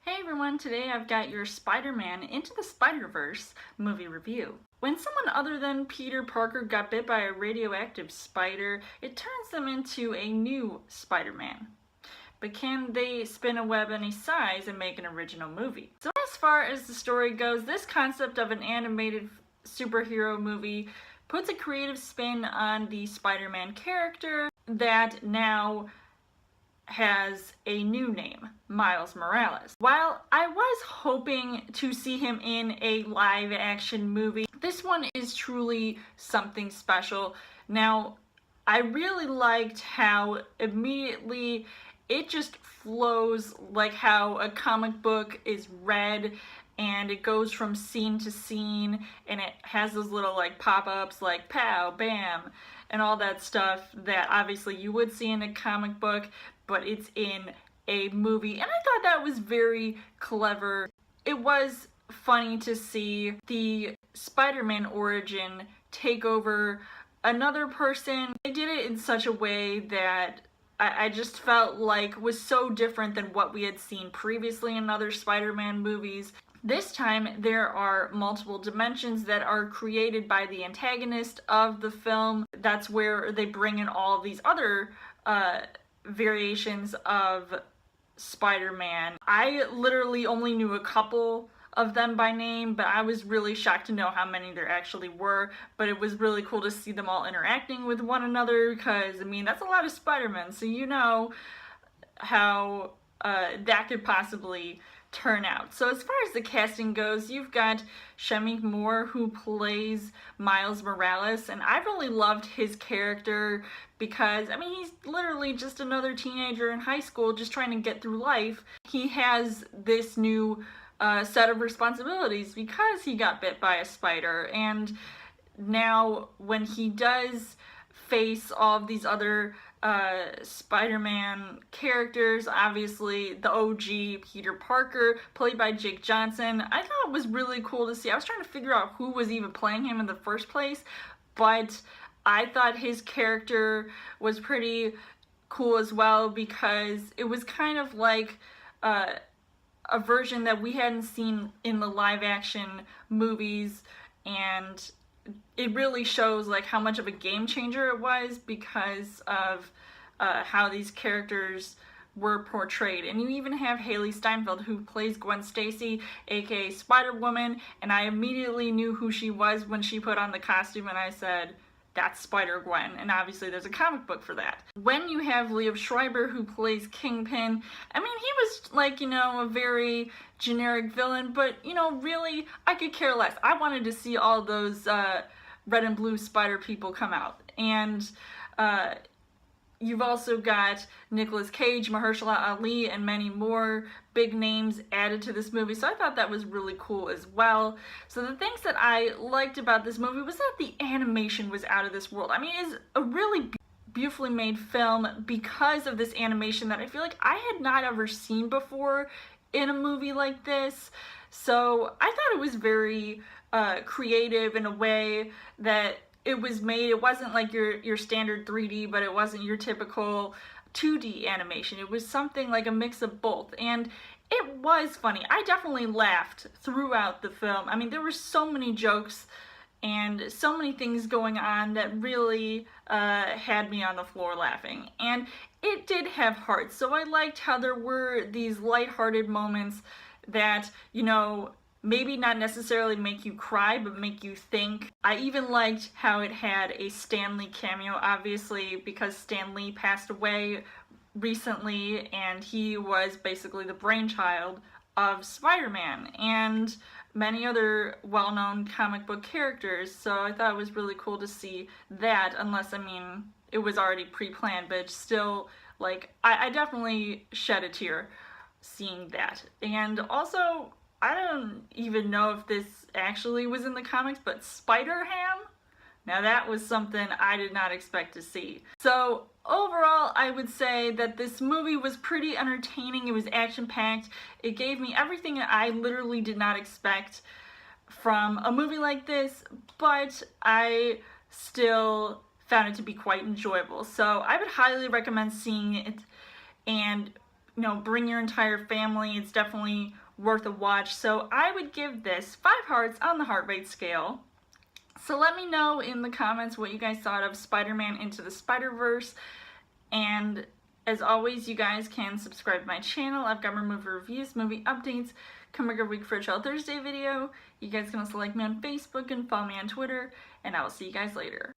Hey everyone, today I've got your Spider-Man Into the Spider-Verse movie review. When someone other than Peter Parker got bit by a radioactive spider, it turns them into a new Spider-Man. But can they spin a web any size and make an original movie? So as far as the story goes, this concept of an animated superhero movie puts a creative spin on the Spider-Man character that now has a new name, Miles Morales. While I was hoping to see him in a live action movie, this one is truly something special. Now, I really liked how immediately it just flows like how a comic book is read, and it goes from scene to scene, and it has those little like pop-ups like pow, bam, and all that stuff that obviously you would see in a comic book, but it's in a movie, and I thought that was very clever. It was funny to see the Spider-Man origin take over another person. They did it in such a way that I just felt like was so different than what we had seen previously in other Spider-Man movies. This time there are multiple dimensions that are created by the antagonist of the film. That's where they bring in all these other variations of Spider-Man. I literally only knew a couple of them by name, but I was really shocked to know how many there actually were. But it was really cool to see them all interacting with one another, because I mean that's a lot of Spider-Man, so you know how that could possibly turn out. So as far as the casting goes, you've got Shameik Moore, who plays Miles Morales, and I really loved his character because, I mean, he's literally just another teenager in high school just trying to get through life. He has this new set of responsibilities because he got bit by a spider, and now when he does face all of these other Spider-Man characters, obviously the OG Peter Parker, played by Jake Johnson, I thought it was really cool to see. I was trying to figure out who was even playing him in the first place, but I thought his character was pretty cool as well, because it was kind of like a version that we hadn't seen in the live action movies, and it really shows like how much of a game changer it was because of how these characters were portrayed. And you even have Hailee Steinfeld, who plays Gwen Stacy, aka Spider-Woman, and I immediately knew who she was when she put on the costume, and I said, that's Spider-Gwen, and obviously there's a comic book for that. When you have Liev Schreiber, who plays Kingpin, I mean, he was like, you know, a very generic villain, but, you know, really, I could care less. I wanted to see all those red and blue spider people come out. And you've also got Nicolas Cage, Mahershala Ali, and many more big names added to this movie, so I thought that was really cool as well. So the things that I liked about this movie was that the animation was out of this world. I mean, it's a really beautifully made film because of this animation that I feel like I had not ever seen before in a movie like this. So I thought it was very creative in a way that it was made. It wasn't like your standard 3D, but it wasn't your typical 2D animation. It was something like a mix of both, and it was funny. I definitely laughed throughout the film. I mean, there were so many jokes and so many things going on that really had me on the floor laughing. And it did have heart, so I liked how there were these lighthearted moments that, you know, maybe not necessarily make you cry, but make you think. I even liked how it had a Stan Lee cameo, obviously, because Stan Lee passed away recently, and he was basically the brainchild of Spider-Man and many other well-known comic book characters, so I thought it was really cool to see that, unless, I mean, it was already pre-planned, but still, like, I definitely shed a tear seeing that. And also, I don't even know if this actually was in the comics, but Spider-Ham? Now that was something I did not expect to see. So overall, I would say that this movie was pretty entertaining. It was action-packed. It gave me everything I literally did not expect from a movie like this, but I still found it to be quite enjoyable. So I would highly recommend seeing it, and you know, bring your entire family. It's definitely worth a watch. So I would give this 5 hearts on the heart rate scale. So let me know in the comments what you guys thought of Spider-Man Into the Spider-Verse. And as always, you guys can subscribe to my channel. I've got more movie reviews, movie updates, come every week for a Child Thursday video. You guys can also like me on Facebook and follow me on Twitter. And I will see you guys later.